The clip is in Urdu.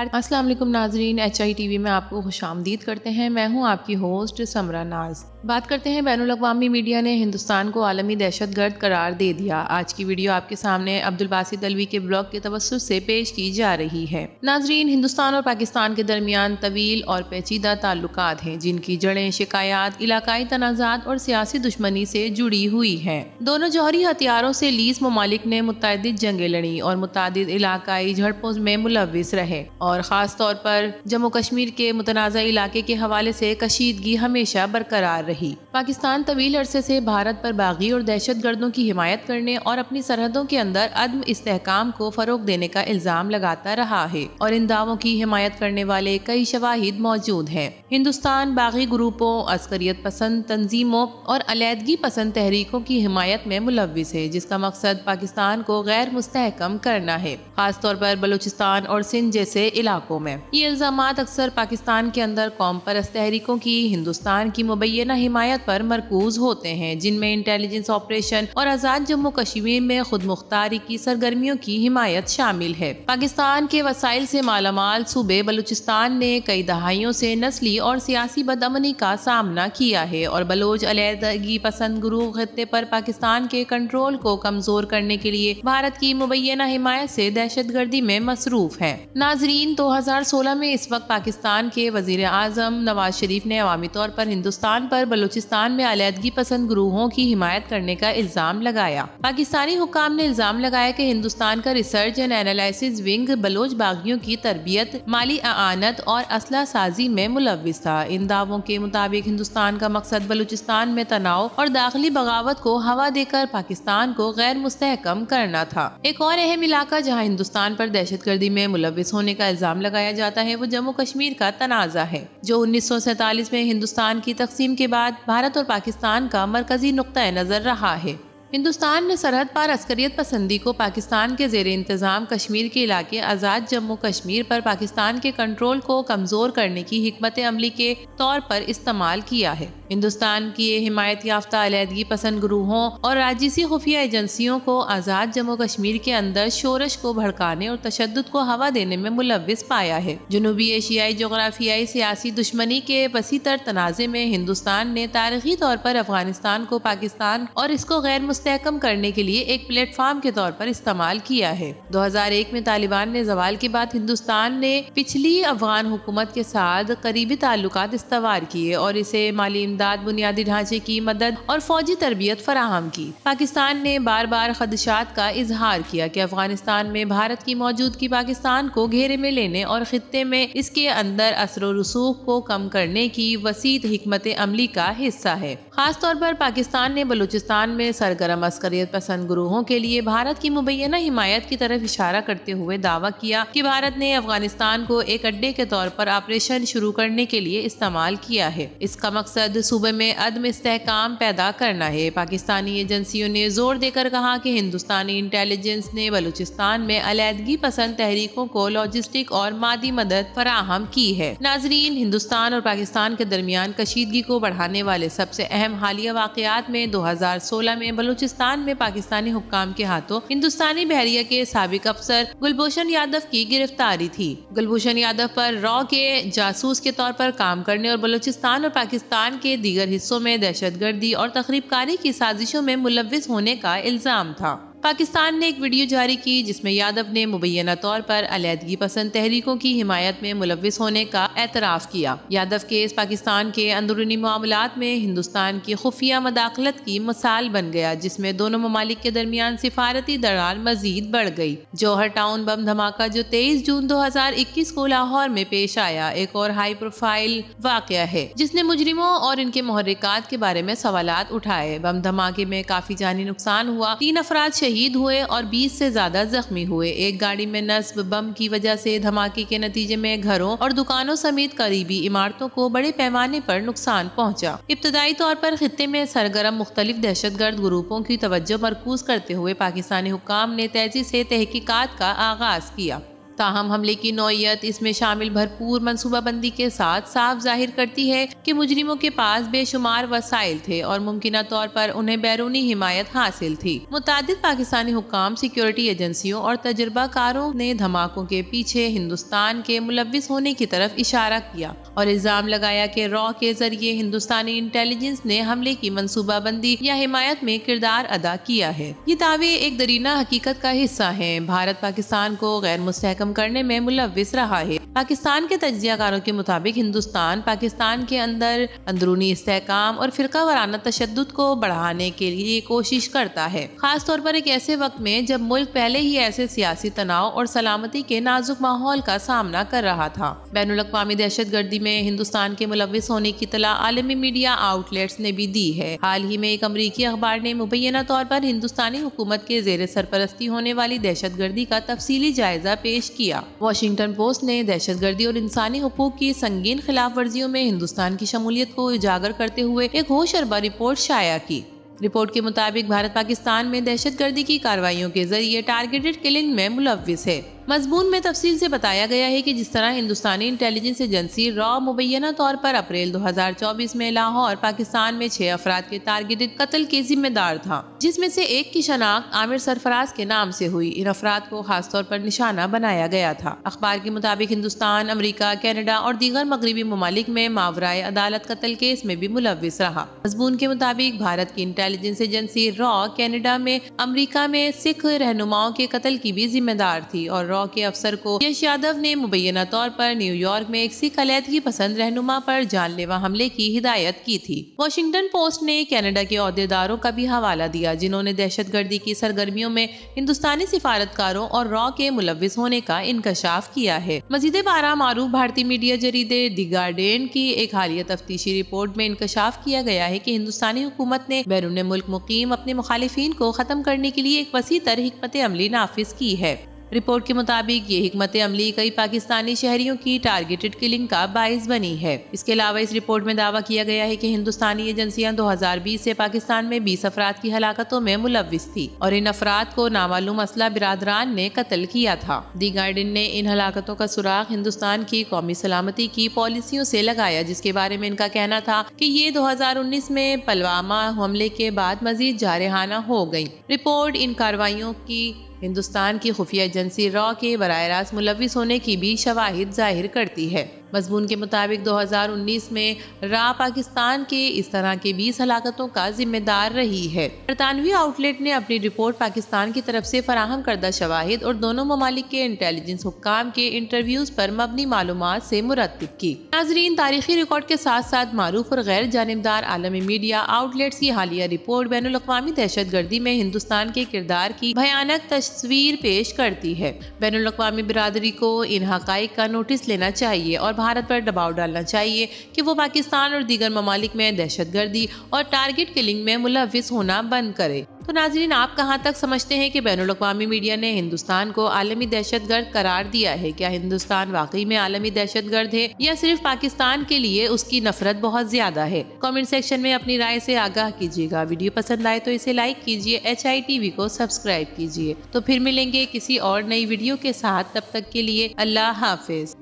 السلام علیکم ناظرین، HI TV میں آپ کو خوش آمدید کرتے ہیں۔ میں ہوں آپ کی ہوسٹ سمرا ناز۔ بات کرتے ہیں بین الاقوامی میڈیا نے ہندوستان کو عالمی دہشت گرد قرار دے دیا۔ آج کی ویڈیو آپ کے سامنے عبدالباسط الوی کے بلاگ کے توسط سے پیش کی جا رہی ہے۔ ناظرین، ہندوستان اور پاکستان کے درمیان طویل اور پیچیدہ تعلقات ہیں، جن کی جڑیں شکایات، علاقائی تنازعات اور سیاسی دشمنی سے جڑی ہوئی ہیں۔ دونوں جوہری ہتھیاروں سے لیس ممالک نے متعدد جنگیں لڑیں اور متعدد علاقائی جھڑپوں میں ملوث رہے، اور خاص طور پر جموں کشمیر کے متنازع علاقے کے حوالے سے کشیدگی ہمیشہ برقرار رہی۔ پاکستان طویل عرصے سے بھارت پر باغی اور دہشت گردوں کی حمایت کرنے اور اپنی سرحدوں کے اندر عدم استحکام کو فروغ دینے کا الزام لگاتا رہا ہے، اور ان دعووں کی حمایت کرنے والے کئی شواہد موجود ہیں۔ ہندوستان باغی گروپوں، عسکریت پسند تنظیموں اور علیحدگی پسند تحریکوں کی حمایت میں ملوث ہے، جس کا مقصد پاکستان کو غیر مستحکم کرنا ہے، خاص طور پر بلوچستان اور سندھ جیسے علاقوں میں۔ یہ الزامات اکثر پاکستان کے اندر قوم پرست تحریکوں کی ہندوستان کی مبینہ حمایت پر مرکوز ہوتے ہیں، جن میں انٹیلیجنس آپریشن اور آزاد جموں کشمیر میں خود مختاری کی سرگرمیوں کی حمایت شامل ہے۔ پاکستان کے وسائل سے مالا مال صوبے بلوچستان نے کئی دہائیوں سے نسلی اور سیاسی بدامنی کا سامنا کیا ہے، اور بلوچ علیحدگی پسند گروہ خطے پر پاکستان کے کنٹرول کو کمزور کرنے کے لیے بھارت کی مبینہ حمایت سے دہشت گردی میں مصروف ہیں۔ ناظرین، 2016 میں اس وقت پاکستان کے وزیر اعظم نواز شریف نے عوامی طور پر ہندوستان پر بلوچستان میں علیحدگی پسند گروہوں کی حمایت کرنے کا الزام لگایا۔ پاکستانی حکام نے الزام لگایا کہ ہندوستان کا ریسرچ اینڈ اینالائسس ونگ بلوچ باغیوں کی تربیت، مالی اعانت اور اسلحہ سازی میں ملوث تھا۔ ان دعووں کے مطابق ہندوستان کا مقصد بلوچستان میں تناؤ اور داخلی بغاوت کو ہوا دے کر پاکستان کو غیر مستحکم کرنا تھا۔ ایک اور اہم علاقہ جہاں ہندوستان پر دہشت گردی میں ملوث ہونے کا الزام لگایا جاتا ہے وہ جموں کشمیر کا تنازع ہے، جو 1947 میں ہندوستان کی تقسیم کے بعد بھارت اور پاکستان کا مرکزی نقطہ نظر رہا ہے۔ ہندوستان نے سرحد پار عسکریت پسندی کو پاکستان کے زیر انتظام کشمیر کے علاقے آزاد جموں کشمیر پر پاکستان کے کنٹرول کو کمزور کرنے کی حکمت عملی کے طور پر استعمال کیا ہے۔ ہندوستان کی حمایت یافتہ علیحدگی پسند گروہوں اور راجسی خفیہ ایجنسیوں کو آزاد جموں کشمیر کے اندر شورش کو بھڑکانے اور تشدد کو ہوا دینے میں ملوث پایا ہے۔ جنوبی ایشیائی جغرافیائی سیاسی دشمنی کے وسیع تر تنازع میں ہندوستان نے تاریخی طور پر افغانستان کو پاکستان اور اس کو غیر مستحکم کرنے کے لیے ایک پلیٹ فارم کے طور پر استعمال کیا ہے۔ 2001 میں طالبان نے زوال کے بعد ہندوستان نے پچھلی افغان حکومت کے ساتھ قریبی تعلقات استوار کیے اور اسے مالی امداد، بنیادی ڈھانچے کی مدد اور فوجی تربیت فراہم کی۔ پاکستان نے بار بار خدشات کا اظہار کیا کہ افغانستان میں بھارت کی موجودگی پاکستان کو گھیرے میں لینے اور خطے میں اس کے اندر اثر و رسوخ کو کم کرنے کی وسیع حکمت عملی کا حصہ ہے۔ خاص طور پر پاکستان نے بلوچستان میں سرگرم عسکریت پسند گروہوں کے لیے بھارت کی مبینہ حمایت کی طرف اشارہ کرتے ہوئے دعویٰ کیا کہ بھارت نے افغانستان کو ایک اڈے کے طور پر آپریشن شروع کرنے کے لیے استعمال کیا ہے۔ اس کا مقصد صوبے میں عدم استحکام پیدا کرنا ہے۔ پاکستانی ایجنسیوں نے زور دے کر کہا کہ ہندوستانی انٹیلیجنس نے بلوچستان میں علیحدگی پسند تحریکوں کو لاجسٹک اور مادی مدد فراہم کی ہے۔ ناظرین، ہندوستان اور پاکستان کے درمیان کشیدگی کو بڑھانے والے سب سے اہم حالیہ واقعات میں 2016 میں بلوچستان میں پاکستانی حکام کے ہاتھوں ہندوستانی بحریہ کے سابق افسر گلبھوشن یادو کی گرفتاری تھی۔ گلبھوشن یادو پر را کے جاسوس کے طور پر کام کرنے اور بلوچستان اور پاکستان کے دیگر حصوں میں دہشت گردی اور تخریب کاری کی سازشوں میں ملوث ہونے کا الزام تھا۔ پاکستان نے ایک ویڈیو جاری کی جس میں یادو نے مبینہ طور پر علیحدگی پسند تحریکوں کی حمایت میں ملوث ہونے کا اعتراف کیا۔ یادو کیس پاکستان کے اندرونی معاملات میں ہندوستان کی خفیہ مداخلت کی مثال بن گیا، جس میں دونوں ممالک کے درمیان سفارتی درار مزید بڑھ گئی۔ جوہر ٹاؤن بم دھماکہ جو 23 جون 2021 کو لاہور میں پیش آیا، ایک اور ہائی پروفائل واقعہ ہے جس نے مجرموں اور ان کے محرکات کے بارے میں سوالات اٹھائے۔ بم دھماکے میں کافی جانی نقصان ہوا، 3 افراد شہید ہوئے اور 20 سے زیادہ زخمی ہوئے۔ ایک گاڑی میں نصب بم کی وجہ سے دھماکے کے نتیجے میں گھروں اور دکانوں سمیت قریبی عمارتوں کو بڑے پیمانے پر نقصان پہنچا۔ ابتدائی طور پر خطے میں سرگرم مختلف دہشت گرد گروپوں کی توجہ مرکوز کرتے ہوئے پاکستانی حکام نے تیزی سے تحقیقات کا آغاز کیا۔ تاہم حملے کی نوعیت اس میں شامل بھرپور منصوبہ بندی کے ساتھ صاف ظاہر کرتی ہے کہ مجرموں کے پاس بے شمار وسائل تھے اور ممکنہ طور پر انہیں بیرونی حمایت حاصل تھی۔ متعدد پاکستانی حکام، سیکیورٹی ایجنسیوں اور تجربہ کاروں نے دھماکوں کے پیچھے ہندوستان کے ملوث ہونے کی طرف اشارہ کیا اور الزام لگایا کہ را کے ذریعے ہندوستانی انٹیلیجنس نے حملے کی منصوبہ بندی یا حمایت میں کردار ادا کیا ہے۔ یہ دعوے ایک درینہ حقیقت کا حصہ ہیں۔ بھارت پاکستان کو غیر مستحکم کرنے میں ملوث رہا ہے۔ پاکستان کے تجزیہ کاروں کے مطابق ہندوستان پاکستان کے اندر اندرونی استحکام اور فرقہ وارانہ تشدد کو بڑھانے کے لیے کوشش کرتا ہے، خاص طور پر ایک ایسے وقت میں جب ملک پہلے ہی ایسے سیاسی تناؤ اور سلامتی کے نازک ماحول کا سامنا کر رہا تھا۔ بین الاقوامی دہشت گردی میں ہندوستان کے ملوث ہونے کی اطلاع عالمی میڈیا آؤٹ لیٹس نے بھی دی ہے۔ حال ہی میں ایک امریکی اخبار نے مبینہ طور پر ہندوستانی حکومت کے زیر سرپرستی ہونے والی دہشت گردی کا تفصیلی جائزہ پیش کیا۔ واشنگٹن پوسٹ نے دہشت گردی اور انسانی حقوق کی سنگین خلاف ورزیوں میں ہندوستان کی شمولیت کو اجاگر کرتے ہوئے ایک ہوش اربا رپورٹ شائع کی۔ رپورٹ کے مطابق بھارت پاکستان میں دہشت گردی کی کارروائیوں کے ذریعے ٹارگیٹڈ کلنگ میں ملوث ہے۔ مضمون میں تفصیل سے بتایا گیا ہے کہ جس طرح ہندوستانی انٹیلیجنس ایجنسی را مبینہ طور پر اپریل 2024 میں لاہور، پاکستان میں 6 افراد کے ٹارگیٹڈ قتل کے ذمہ دار تھا، جس میں سے ایک کی شناخت عامر سرفراز کے نام سے ہوئی۔ ان افراد کو خاص طور پر نشانہ بنایا گیا تھا۔ اخبار کے مطابق ہندوستان، امریکہ، کینیڈا اور دیگر مغربی ممالک میں ماورائے عدالت قتل کیس میں بھی ملوث رہا۔ مضمون کے مطابق بھارت کی انٹیلیجنس ایجنسی را کینیڈا میں، امریکہ میں سکھ رہنماؤں کے قتل کی بھی ذمہ دار تھی اور را کے افسر کو یش یادو نے مبینہ طور پر نیو یارک میں ایک سکھ علیحدگی پسند رہنما پر جان لیوا حملے کی ہدایت کی تھی۔ واشنگٹن پوسٹ نے کینیڈا کے عہدیداروں کا بھی حوالہ دیا جنہوں نے دہشت گردی کی سرگرمیوں میں ہندوستانی سفارتکاروں اور را کے ملوث ہونے کا انکشاف کیا ہے۔ مزید برآں معروف بھارتی میڈیا جریدے دی گارڈین کی ایک حالیہ تفتیشی رپورٹ میں انکشاف کیا گیا ہے کہ ہندوستانی حکومت نے بیرون ملک مقیم اپنے مخالفین کو ختم کرنے کے لیے ایک وسیع تر حکمت عملی نافذ کی ہے۔ رپورٹ کے مطابق یہ حکمت عملی کئی پاکستانی شہریوں کی ٹارگیٹڈ کلنگ کا باعث بنی ہے۔ اس کے علاوہ اس رپورٹ میں دعویٰ کیا گیا ہے کہ ہندوستانی ایجنسیاں 2020 سے پاکستان میں 20 افراد کی ہلاکتوں میں ملوث تھی اور ان افراد کو نامعلوم اسلحہ برادران نے قتل کیا تھا۔ دی گارڈین نے ان ہلاکتوں کا سراغ ہندوستان کی قومی سلامتی کی پالیسیوں سے لگایا، جس کے بارے میں ان کا کہنا تھا کہ یہ 2019 میں پلوامہ حملے کے بعد مزید جارحانہ ہو گئی۔ رپورٹ ان کارروائیوں کی ہندوستان کی خفیہ ایجنسی را کے براہ راست ملوث ہونے کی بھی شواہد ظاہر کرتی ہے۔ مضمون کے مطابق 2019 میں را پاکستان کے اس طرح کے 20 ہلاکتوں کا ذمہ دار رہی ہے۔ برطانوی آؤٹ لیٹ نے اپنی رپورٹ پاکستان کی طرف سے فراہم کردہ شواہد اور دونوں ممالک کے انٹیلیجنس حکام کے انٹرویوز پر مبنی معلومات سے مرتب کی۔ ناظرین، تاریخی ریکارڈ کے ساتھ ساتھ معروف اور غیر جانبدار عالمی میڈیا آؤٹ لیٹس کی حالیہ رپورٹ بین الاقوامی دہشت گردی میں ہندوستان کے کردار کی بھیانک تصویر پیش کرتی ہے۔ بین الاقوامی برادری کو ان حقائق کا نوٹس لینا چاہیے اور بھارت پر دباؤ ڈالنا چاہیے کہ وہ پاکستان اور دیگر ممالک میں دہشت گردی اور ٹارگٹ کلنگ میں ملوث ہونا بند کرے۔ تو ناظرین، آپ کہاں تک سمجھتے ہیں کہ بین الاقوامی میڈیا نے ہندوستان کو عالمی دہشت گرد قرار دیا ہے؟ کیا ہندوستان واقعی میں عالمی دہشت گرد ہے یا صرف پاکستان کے لیے اس کی نفرت بہت زیادہ ہے؟ کامنٹ سیکشن میں اپنی رائے سے آگاہ کیجیے گا۔ ویڈیو پسند آئے تو اسے لائک کیجیے، HITV کو سبسکرائب کیجیے۔ تو پھر ملیں گے کسی اور نئی ویڈیو کے ساتھ، تب تک کے لیے اللہ حافظ۔